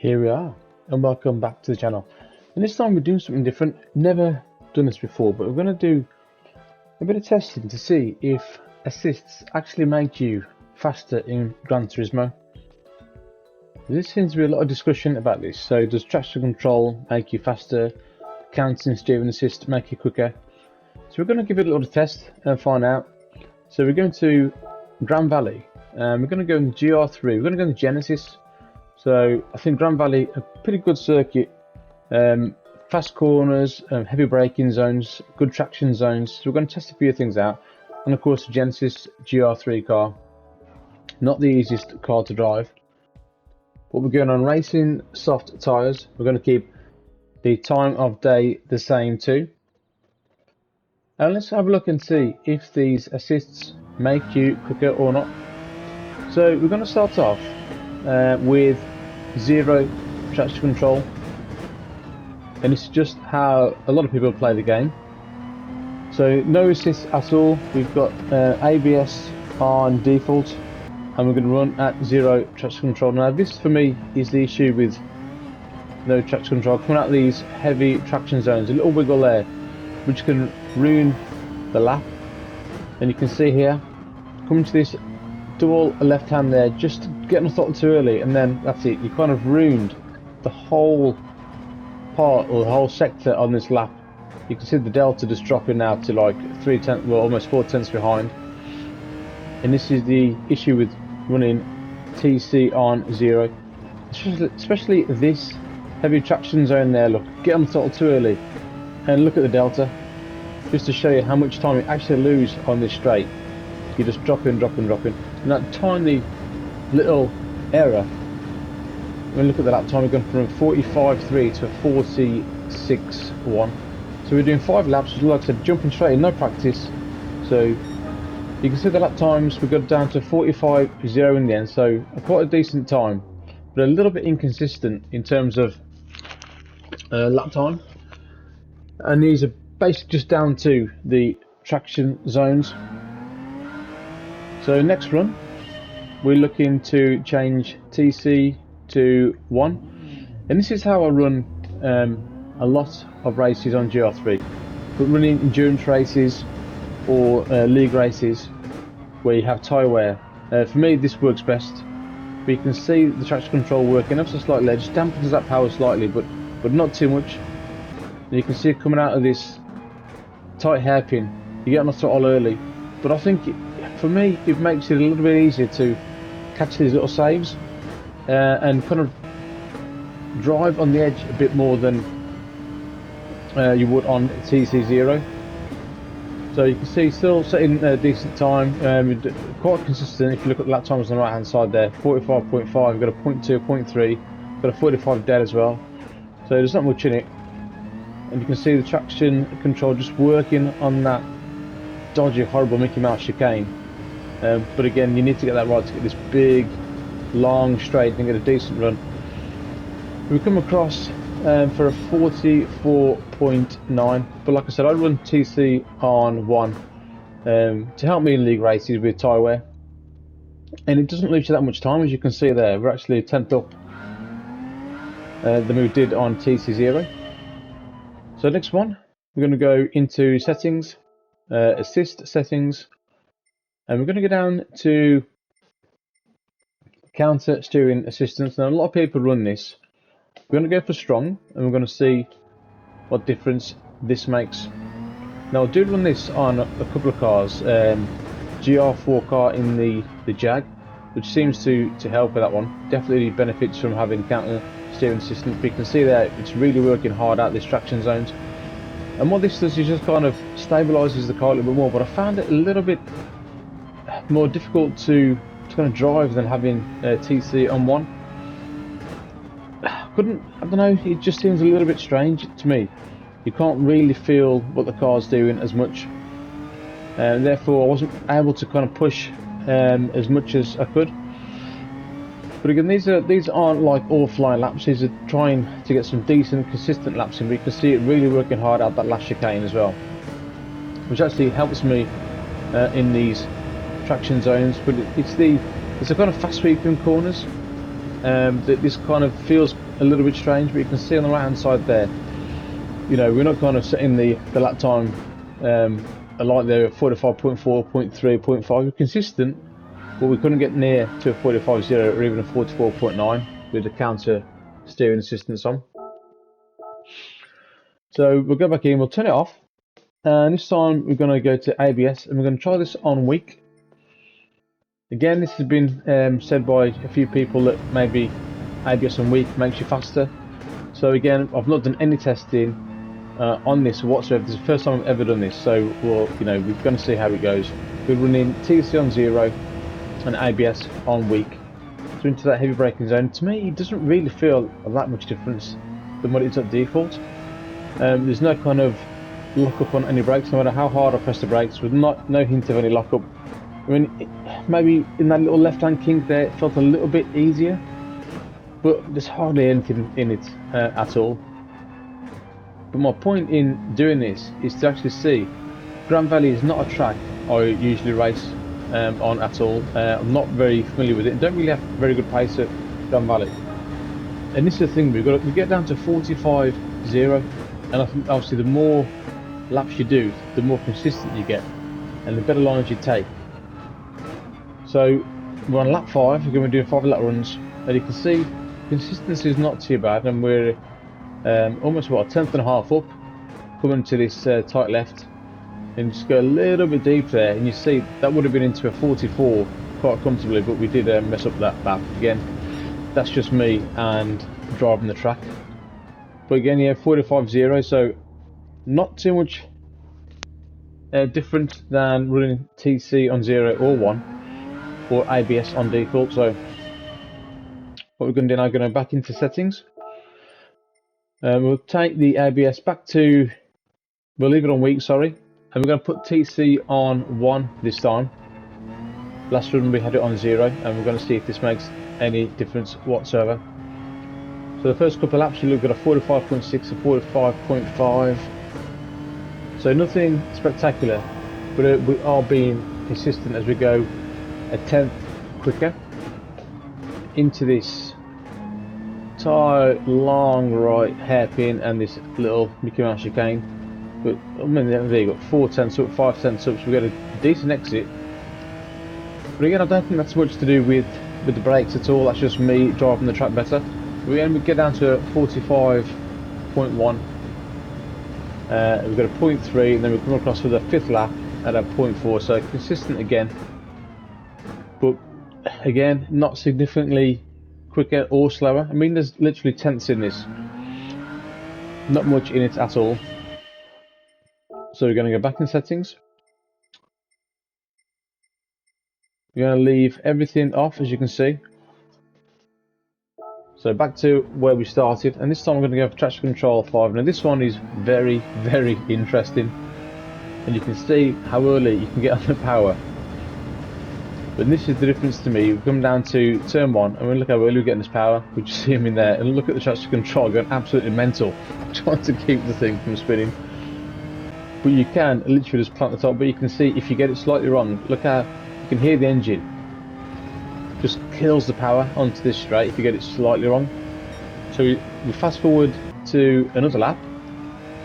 Here we are, and welcome back to the channel. And this time we're doing something different. Never done this before, but we're going to do a bit of testing to see if assists actually make you faster in Gran Turismo. There seems to be a lot of discussion about this. So does traction control make you faster? Counting steering assist make you quicker? So we're going to give it a little test and find out. So we're going to Grand Valley. We're going to go in the GR3. We're going to go in the Genesis. So I think Grand Valley, a pretty good circuit, fast corners, heavy braking zones, good traction zones. So we're going to test a few things out. And of course the Genesis GR3 car, not the easiest car to drive. But we're going on racing soft tyres. We're going to keep the time of day the same too. And let's have a look and see if these assists make you quicker or not. So we're going to start off with zero traction control, and it's just how a lot of people play the game. So no assist at all. We've got ABS on default, and we're going to run at zero traction control. Now this for me is the issue with no traction control. Coming out of these heavy traction zones, a little wiggle there which can ruin the lap. And you can see here, coming to this dual left hand there, just getting a throttle too early, and then that's it. You kind of ruined the whole part or the whole sector on this lap. You can see the delta just dropping now to like 3/10, well almost 4/10 behind. And this is the issue with running TC on zero, especially this heavy traction zone there. Look, get on the throttle too early, and look at the delta, just to show you how much time you actually lose on this straight. You just dropping, and that tiny little error. When we look at the lap time, we've gone from 45.3 to 46.1. So we're doing 5 laps, like I said, jumping straight in, no practice. So you can see the lap times, we got down to 45.0 in the end, so quite a decent time, but a little bit inconsistent in terms of lap time. And these are basically just down to the traction zones. So next run, we're looking to change TC to 1, and this is how I run a lot of races on GR3. But running endurance races or league races where you have tyre wear, for me this works best. But you can see the traction control working ever so slightly. It just dampens that power slightly, but not too much. And you can see it coming out of this tight hairpin. You get on the throttle early, but I think for me it makes it a little bit easier to catch these little saves and kind of drive on the edge a bit more than you would on TC0. So you can see still setting a decent time, quite consistent. If you look at the lap times on the right hand side there, 45.5, we've got a 0.2, 0.3, got a 45 dead as well, so there's not much in it. And you can see the traction control just working on that dodgy, horrible Mickey Mouse chicane. But again, you need to get that right to get this big, long straight and get a decent run. We come across for a 44.9, but like I said, I run TC on 1 to help me in league races with tyre wear. And it doesn't lose you that much time, as you can see there. We're actually a 10th up than we did on TC0. So next one, we're going to go into settings, assist settings, and we're going to go down to counter steering assistance. Now a lot of people run this. We're going to go for strong, and we're going to see what difference this makes. Now I do run this on a couple of cars, GR4 car in the Jag, which seems to help with that one. Definitely benefits from having counter steering assistance. But you can see there it's really working hard out these traction zones. And what this does is just kind of stabilises the car a little bit more, but I found it a little bit more difficult to kind of drive than having TC on 1. I don't know, it just seems a little bit strange to me. You can't really feel what the car's doing as much, and therefore I wasn't able to kind of push as much as I could. But again, these aren't like all flying laps. These are trying to get some decent, consistent laps in. But you can see it really working hard out that last chicane as well, which actually helps me in these traction zones. But it's the kind of fast sweeping corners that this kind of feels a little bit strange, but you can see on the right hand side there, you know, we're not kind of setting the lap time a lot there at 45.4, 0.3, 0.5. We're consistent, but we couldn't get near to a 45.0 or even a 44.9 with the counter steering assistance on. So we'll go back in, we'll turn it off, and this time we're going to go to ABS and we're going to try this on weak. Again, this has been said by a few people that maybe ABS on weak makes you faster. So again, I've not done any testing on this whatsoever. This is the first time I've ever done this, so we're going to see how it goes. We're running TC on 0 and ABS on weak. So into that heavy braking zone. To me, it doesn't really feel that much difference than what it is at default. There's no kind of lock up on any brakes, no matter how hard I press the brakes, with no hint of any lock up. I mean, maybe in that little left-hand kink there, it felt a little bit easier, but there's hardly anything in it at all. But my point in doing this is to actually see Grand Valley is not a track I usually race on at all. I'm not very familiar with it. Don't really have very good pace at Grand Valley. And this is the thing, we get down to 45.0, and I think obviously the more laps you do, the more consistent you get, and the better lines you take. So we're on lap 5, we're going to be doing 5 lap runs, and you can see consistency is not too bad, and we're almost a tenth and a half up, coming to this tight left, and just go a little bit deep there, and you see that would have been into a 44 quite comfortably, but we did mess up that lap again. That's just me and driving the track. But again, yeah, 45.0, so not too much different than running TC on 0 or 1. Or ABS on default. So what we're going to do now, going back into settings. We'll take the ABS back to, we'll leave it on weak, sorry, and we're going to put TC on 1 this time. Last run we had it on 0, and we're going to see if this makes any difference whatsoever. So the first couple of laps you look at a 45.6 and 45.5. So nothing spectacular, but we are being consistent as we go a tenth quicker into this tight, long right hairpin and this little Mickey Mouse chicane. But I mean, there you got 4 tenths up, 5 tenths up, so we got a decent exit. But again, I don't think that's much to do with the brakes at all. That's just me driving the track better. We get down to 45.1. We've got a 0.3, and then we come across for the 5th lap at a 0.4. So consistent again. But again, not significantly quicker or slower. I mean, there's literally tenths in this, not much in it at all. So we're going to go back in settings. We're going to leave everything off, as you can see. So back to where we started, and this time I'm going to go for traction control 5. Now this one is very, very interesting, and you can see how early you can get on the power. But this is the difference to me. We come down to turn 1, and we look how early we're getting this power. We just see him in there, and look at the traction control going absolutely mental, trying to keep the thing from spinning. But you can literally just plant the top. But you can see if you get it slightly wrong, look how you can hear the engine just kills the power onto this straight if you get it slightly wrong. So we fast forward to another lap.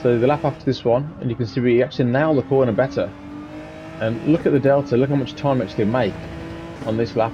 So the lap after this one, and you can see we actually nail the corner better. And look at the delta. Look how much time we actually make on this lap.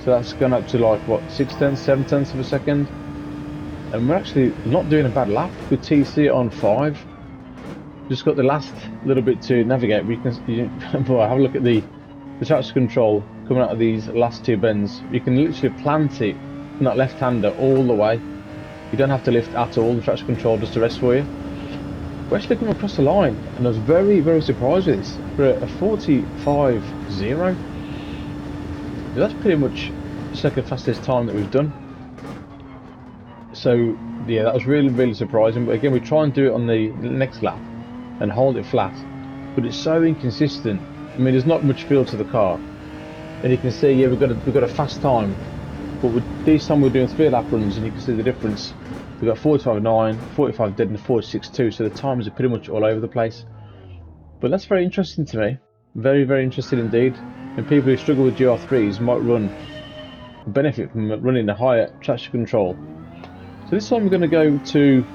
So that's gone up to like what, 6 tenths, 7 tenths of a second, and we're actually not doing a bad lap with TC on 5. Just got the last little bit to navigate. We can have a look at the traction control coming out of these last 2 bends. You can literally plant it from that left-hander all the way. You don't have to lift at all. The traction control does the rest for you. We're actually coming across the line, and I was very, very surprised with this. For a 45.0, that's pretty much the second fastest time that we've done. So yeah, that was really, really surprising. But again, we try and do it on the next lap and hold it flat, but it's so inconsistent. I mean, there's not much feel to the car, and you can see, yeah, we've got a fast time, but this time we're doing 3 lap runs, and you can see the difference. We've got 45.9, 45 dead, and 46.2, so the times are pretty much all over the place. But that's very interesting to me. Very, very interesting indeed. And people who struggle with GR3s might benefit from running a higher traction control. So this time we're going to go to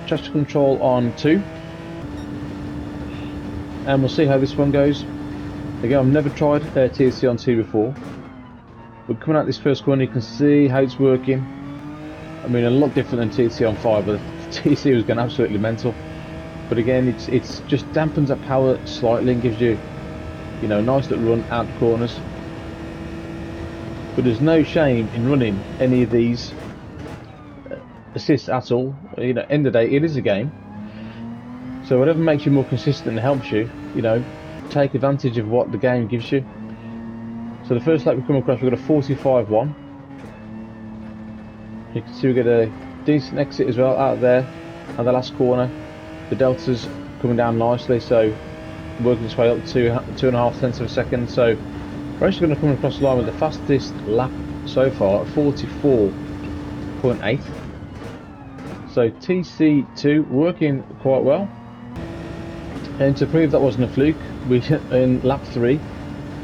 traction control on 2, and we'll see how this one goes. Again, I've never tried TSC on 2 before. We're coming out this first corner, you can see how it's working. I mean, a lot different than TSC on 5, but TSC was going absolutely mental. But again, it's just dampens that power slightly and gives you, you know, a nice little run out the corners. But there's no shame in running any of these assists at all. You know, end of the day, it is a game. So whatever makes you more consistent and helps you, you know, take advantage of what the game gives you. So the first lap we come across, we've got a 45-1. You can see we get a decent exit as well out there at the last corner. The delta's coming down nicely, so working its way up to 2.5 tenths of a second. So we're actually going to come across the line with the fastest lap so far at 44.8. So TC2 working quite well. And to prove that wasn't a fluke, we in lap 3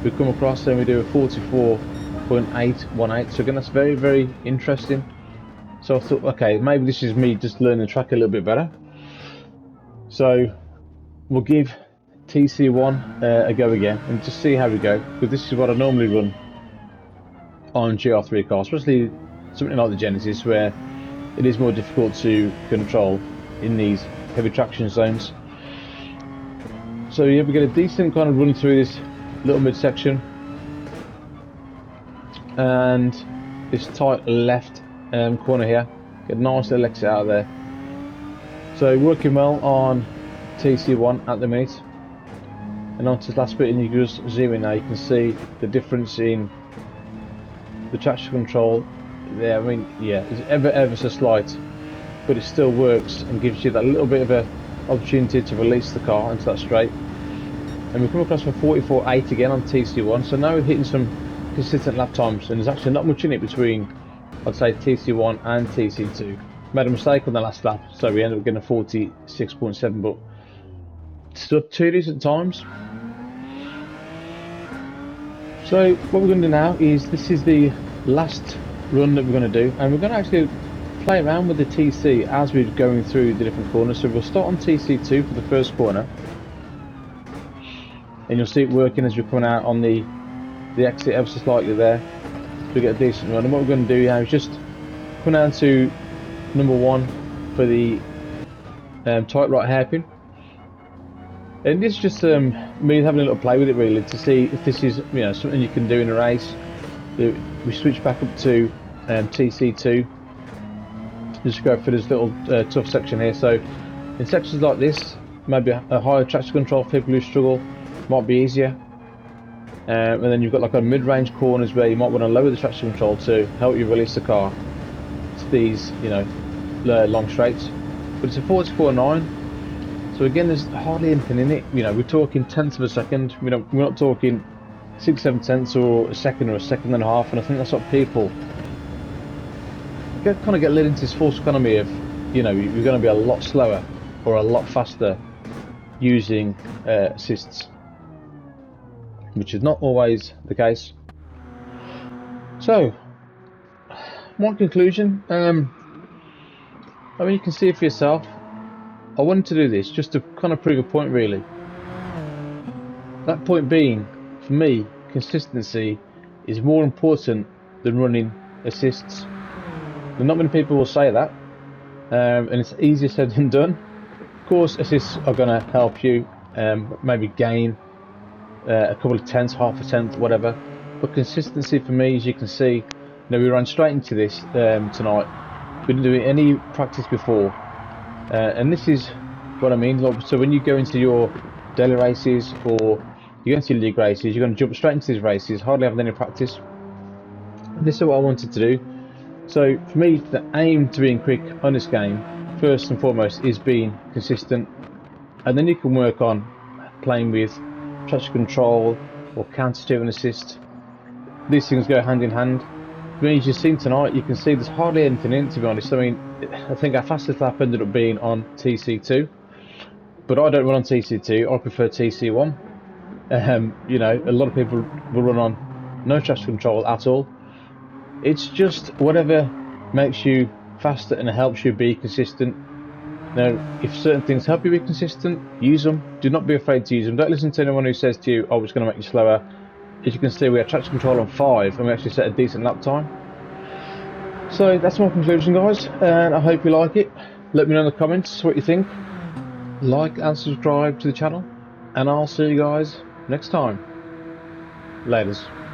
we come across and we do a 44.818. So again, that's very, very interesting. So I thought, okay, maybe this is me just learning the track a little bit better. So we'll give TC1 a go again and just see how we go, because this is what I normally run on GR3 cars, especially something like the Genesis, where it is more difficult to control in these heavy traction zones. So yeah, we get a decent kind of run through this little midsection, and this tight left corner here, get a nice little exit out of there. So working well on TC1 at the minute. And on to the last bit, and you can just zoom in now, you can see the difference in the traction control there. I mean, yeah, it's ever so slight, but it still works and gives you that little bit of a opportunity to release the car into that straight. And we come across for 44.8 again on TC1, so now we're hitting some consistent lap times, and there's actually not much in it between, I'd say, TC1 and TC2. Made a mistake on the last lap, so we ended up getting a 46.7, but still 2 decent times. So what we're going to do now is, this is the last run that we're going to do, and we're going to actually play around with the TC as we're going through the different corners. So we'll start on TC2 for the first corner, and you'll see it working as we're coming out on the exit ever so slightly there, so we get a decent run. And what we're going to do now is just come down to number 1 for the tight right hairpin, and this is just me having a little play with it really, to see if this is, you know, something you can do in a race. We switch back up to TC2, just go for this little tough section here. So in sections like this, maybe a higher traction control for people who struggle might be easier, and then you've got like a mid-range corners where you might want to lower the traction control to help you release the car to these, you know, long straights. But it's a 44.9, so again, there's hardly anything in it. You know, we're talking tenths of a second. We're not talking 6-7 tenths or a second or a second and a half. And I think that's what people kind of get led into, this false economy of, you know, you're going to be a lot slower or a lot faster using assists, which is not always the case. So, one conclusion, I mean, you can see it for yourself. I wanted to do this just to kind of prove a point really. That point being, for me, consistency is more important than running assists. And not many people will say that, and it's easier said than done. Of course, assists are going to help you maybe gain a couple of tenths, half a tenth, whatever. But consistency for me, as you can see, you know, we ran straight into this tonight. We didn't do any practice before, and this is what I mean. So when you go into your daily races or you go into your league races, you're going to jump straight into these races, hardly having any practice. And this is what I wanted to do. So for me, the aim to being quick on this game, first and foremost, is being consistent, and then you can work on playing with traction control or counter steering assist. These things go hand in hand. I mean, as you've seen tonight, you can see there's hardly anything in it, to be honest. I mean, I think our fastest lap ended up being on TC2, but I don't run on TC2, I prefer TC1. You know, a lot of people will run on no traction control at all. It's just whatever makes you faster and it helps you be consistent. Now, if certain things help you be consistent, use them. Do not be afraid to use them. Don't listen to anyone who says to you, oh, it's going to make you slower. As you can see, we have traction control on 5 and we actually set a decent lap time. So that's my conclusion, guys, and I hope you like it. Let me know in the comments what you think. Like and subscribe to the channel, and I'll see you guys next time. Laters.